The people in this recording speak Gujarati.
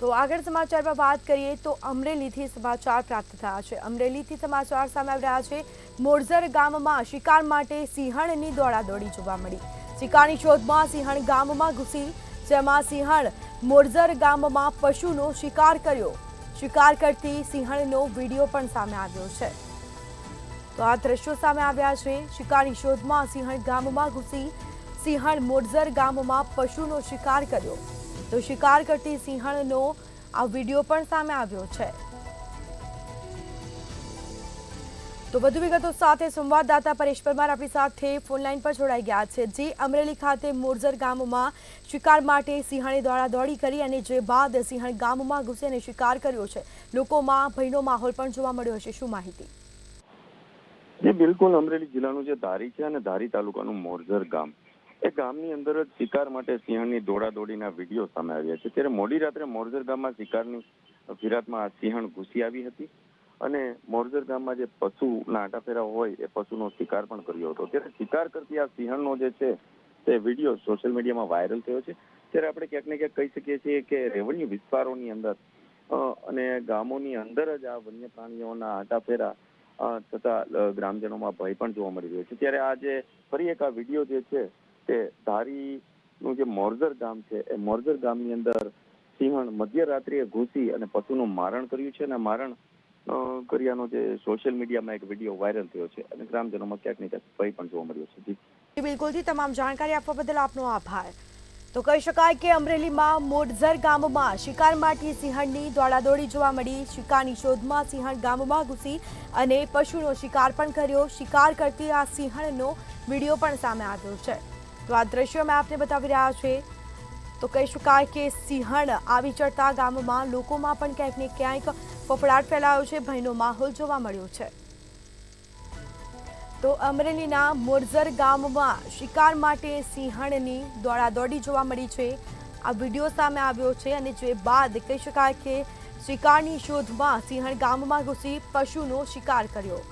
તો આગળ સમાચારમાં વાત કરીએ તો અમરેલીથી સમાચાર પ્રાપ્ત થયા છે। અમરેલીથી સમાચાર સામે આવી રહ્યા છે। મોરજર ગામમાં શિકાર માટે સિંહણની દોડાદોડી જોવા મળી। શિકારની શોધમાં સિંહણ ગામમાં ઘૂસી, જેમાં સિંહણ મોરજર ગામમાં પશુનો શિકાર કર્યો। શિકાર કરતી સિંહણનો વિડીયો પણ સામે આવ્યો છે। તો આ દ્રશ્યો સામે આવ્યા છે। શિકારની શોધમાં સિંહણ ગામમાં ઘૂસી, સિંહણ મોરજર ગામમાં પશુનો શિકાર કર્યો। તો શિકાર કરતી સિંહણનો આ વિડીયો પણ સામે આવ્યો છે। તો વધુ વિગતો સાથે સંવાદદાતા પરેશ પરમાર આપણી સાથે ફોનલાઈન પર જોડાઈ ગયા છે। જે અમરેલી ખાતે મોરજર ગામમાં શિકાર માટે સિંહણે દોડાદોડી કરી અને જે બાદ સિંહણ ગામમાં ઘૂસી અને શિકાર કર્યો છે। લોકોમાં ભયનો માહોલ પણ જોવા મળ્યો છે। શું માહિતી? જી બિલકુલ, અમરેલી જિલ્લાનું જે ધારી છે અને ધારી તાલુકાનું મોરજર ગામ, એ ગામની અંદર જ શિકાર માટે સિંહણની દોડાદોડીના વિડીયો સામે આવ્યા છે। ત્યારે મોડી રાત્રે મોરજર ગામમાં શિકારની ફિરાતમાં સિંહણ ઘૂસી આવી હતી અને મોરજર ગામમાં જે પશુના આટાફેરા હોય એ પશુનો શિકાર પણ કર્યો હતો। ત્યારે શિકાર કરતી આ સિંહણનો જે છે તે વિડીયો સોશિયલ મીડિયામાં વાયરલ થયો છે। ત્યારે આપણે ક્યાંક ને ક્યાંક કહી શકીએ છીએ કે રેવન્યુ વિસ્તારોની અંદર અને ગામોની અંદર જ આ વન્ય પ્રાણીઓના આટાફેરા તથા ગ્રામજનોમાં ભય પણ જોવા મળી રહ્યો છે। ત્યારે આ જે ફરી એક આ વિડીયો જે છે તે ધારીનું જે મોરજર ગામ છે એ મોરજર ગામની અંદર સિંહણ મધ્યરાત્રિએ ઘૂસી અને પશુનું મારણ કર્યું છે અને મારણ કર્યાનો જે સોશિયલ મીડિયામાં એક વિડીયો વાયરલ થયો છે અને ગ્રામજનોમાં ક્યાંક ને ક્યાંક ભય પણ જોવા મળ્યો છે। જી બિલકુલથી તમામ જાણકારી આપવા બદલ આપનો આભાર। તો કહી શકાય કે અમરેલીમાં મોરજર ગામમાં શિકાર માટે સિંહણની દોડાદોડી જોવા મળી। શિકારની શોધમાં સિંહણ ગામમાં ઘૂસી અને પશુનો શિકાર પણ કર્યો। શિકાર કરતી આ સિંહણનો વિડીયો પણ સામે આવ્યો છે। તો આ દ્રશ્યો મેં આપને બતાવી રહ્યા છે। તો કહી શકાય કે સિંહણ આવી ચડતા ગામમાં લોકોમાં પણ ક્યાંક ને ક્યાંક ફફડાટ ફેલાયો છે, ભયનો માહોલ જોવા મળ્યો છે। તો અમરેલીના મોરજર ગામમાં શિકાર માટે સિંહણની દોડાદોડી જોવા મળી છે। આ વિડીયો સામે આવ્યો છે અને જે બાદ કહી શકાય કે શિકારની શોધમાં સિંહણ ગામમાં ઘૂસી પશુનો શિકાર કર્યો।